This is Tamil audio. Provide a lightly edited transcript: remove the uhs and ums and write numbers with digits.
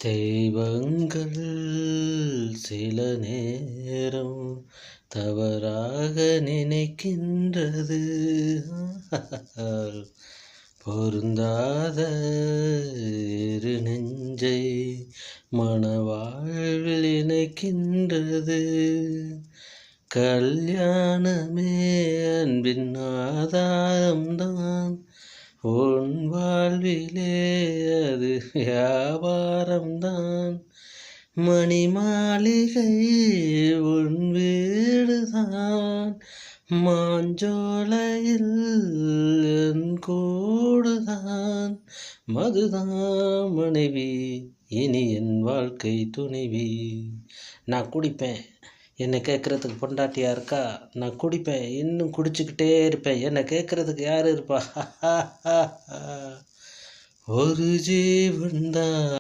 தெய்வங்கள் சில நேரம் தவறாக நினைக்கின்றது. பொருந்தாத இரு நெஞ்சை மணவாழ்வில் இணைக்கின்றது. கல்யாணமே அன்பின் ஆதாரம்தான், உன் வாழ்விலே அது வியாபாரம்தான். மணி மாளிகை உன் வீடுதான், மாஞ்சோலையில் என் கூடுதான். மதுதான் மனைவி, இனி என் வாழ்க்கை துணைவி. நான் குடிப்பேன், என்னை கேட்குறதுக்கு பொண்டாட்டியா இருக்கா? நான் குடிப்பேன், இன்னும் குடிச்சுக்கிட்டே இருப்பேன், என்னை கேட்குறதுக்கு யார் இருப்பா? ஒரு ஜீவன்தான்.